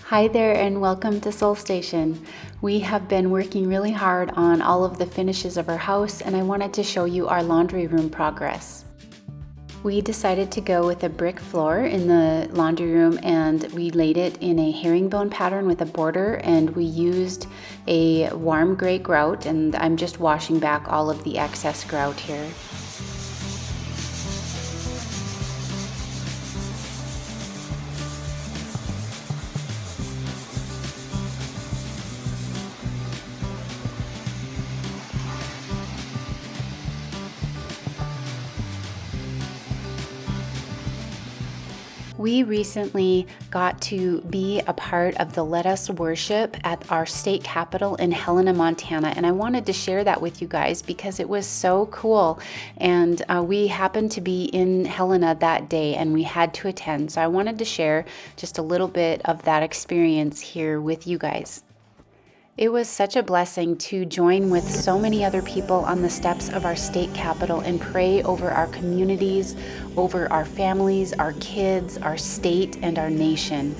Hi there and welcome to Soul Station. We have been working really hard on all of the finishes of our house and I wanted to show you our laundry room progress. We decided to go with a brick floor in the laundry room and we laid it in a herringbone pattern with a border, and we used a warm gray grout, and I'm just washing back all of the excess grout here. We recently got to be a part of the Let Us Worship at our state capitol in Helena, Montana, and I wanted to share that with you guys because it was so cool. And we happened to be in Helena that day and we had to attend, so I wanted to share just a little bit of that experience here with you guys. It was such a blessing to join with so many other people on the steps of our state capitol and pray over our communities, over our families, our kids, our state, and our nation.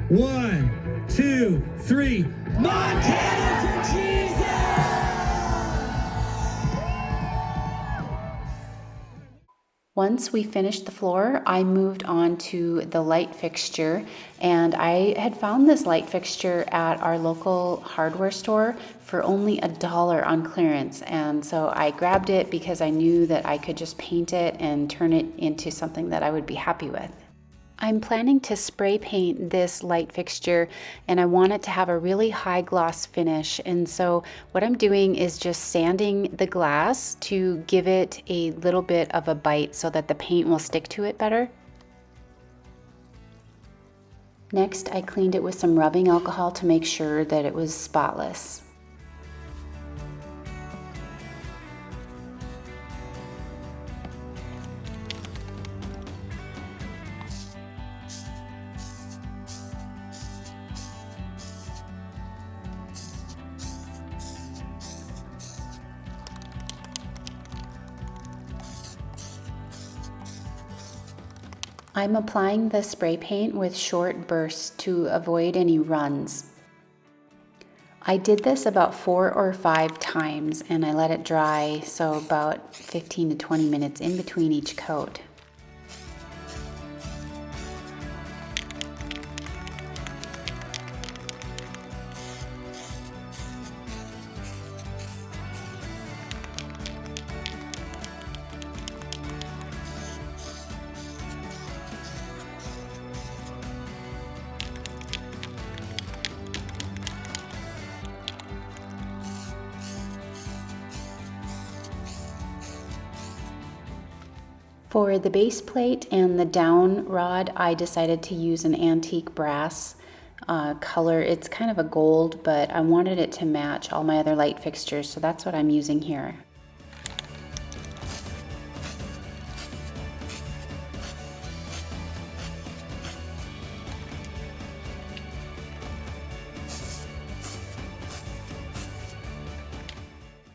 One, two, three. Montana for Jesus! Once we finished the floor, I moved on to the light fixture, and I had found this light fixture at our local hardware store for only $1 on clearance, and so I grabbed it because I knew that I could just paint it and turn it into something that I would be happy with. I'm planning to spray paint this light fixture and I want it to have a really high gloss finish, and so what I'm doing is just sanding the glass to give it a little bit of a bite so that the paint will stick to it better. Next, I cleaned it with some rubbing alcohol to make sure that it was spotless. I'm applying the spray paint with short bursts to avoid any runs. I did this about 4 or 5 times and I let it dry, so about 15 to 20 minutes in between each coat. For the base plate and the down rod, I decided to use an antique brass color. It's kind of a gold, but I wanted it to match all my other light fixtures, so that's what I'm using here.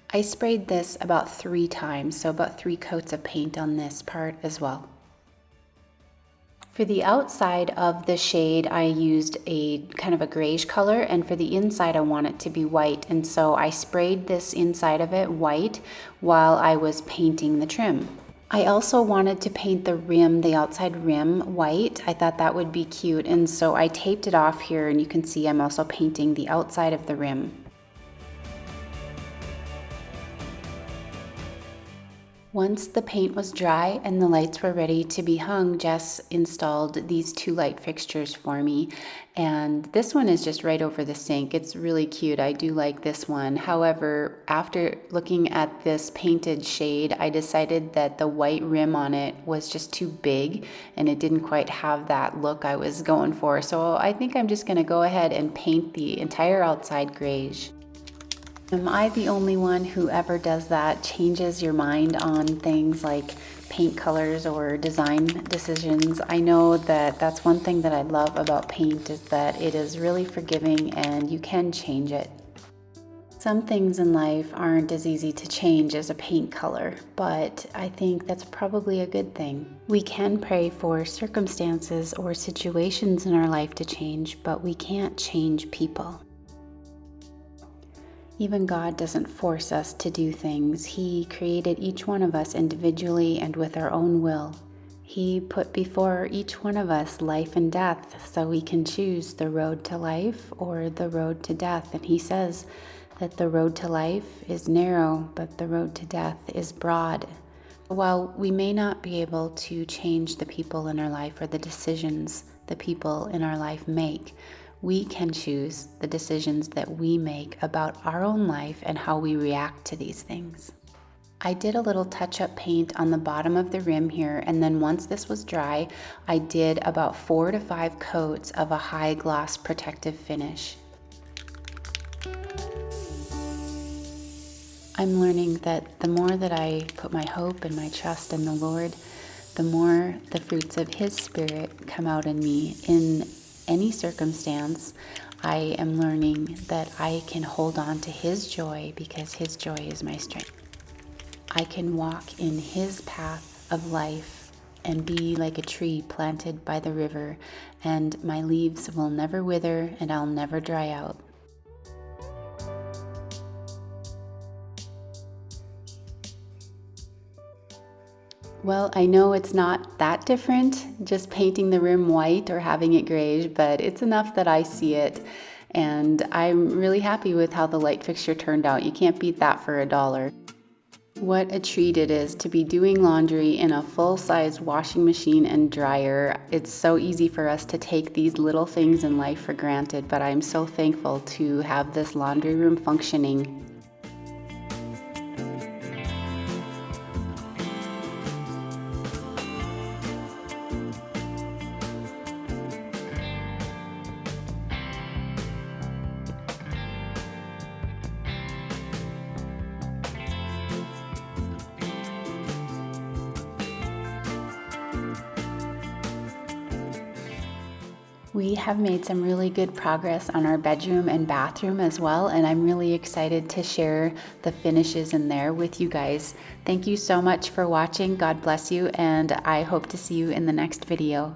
I sprayed this about 3 times, so about 3 coats of paint on this part as well. For the outside of the shade, I used a kind of a grayish color, and for the inside I want it to be white, and so I sprayed this inside of it white while I was painting the trim. I also wanted to paint the rim, the outside rim, white. I thought that would be cute, and so I taped it off here, and you can see I'm also painting the outside of the rim. Once the paint was dry and the lights were ready to be hung, Jess installed these 2 light fixtures for me. And this one is just right over the sink. It's really cute. I do like this one. However, after looking at this painted shade, I decided that the white rim on it was just too big and it didn't quite have that look I was going for. So I think I'm just going to go ahead and paint the entire outside grayish. Am I the only one who ever does that, changes your mind on things like paint colors or design decisions? I know that that's one thing that I love about paint is that it is really forgiving and you can change it. Some things in life aren't as easy to change as a paint color, but I think that's probably a good thing. We can pray for circumstances or situations in our life to change, but we can't change people. Even God doesn't force us to do things. He created each one of us individually and with our own will. He put before each one of us life and death, so we can choose the road to life or the road to death. And He says that the road to life is narrow, but the road to death is broad. While we may not be able to change the people in our life or the decisions the people in our life make, we can choose the decisions that we make about our own life and how we react to these things. I did a little touch-up paint on the bottom of the rim here, and then once this was dry, I did about 4 to 5 coats of a high gloss protective finish. I'm learning that the more that I put my hope and my trust in the Lord, the more the fruits of His Spirit come out in me. In any circumstance, I am learning that I can hold on to His joy because His joy is my strength. I can walk in His path of life and be like a tree planted by the river, and my leaves will never wither and I'll never dry out. Well, I know it's not that different, just painting the rim white or having it grayish, but it's enough that I see it, and I'm really happy with how the light fixture turned out. You can't beat that for $1. What a treat it is to be doing laundry in a full-size washing machine and dryer. It's so easy for us to take these little things in life for granted, but I'm so thankful to have this laundry room functioning. We have made some really good progress on our bedroom and bathroom as well, and I'm really excited to share the finishes in there with you guys. Thank you so much for watching. God bless you, and I hope to see you in the next video.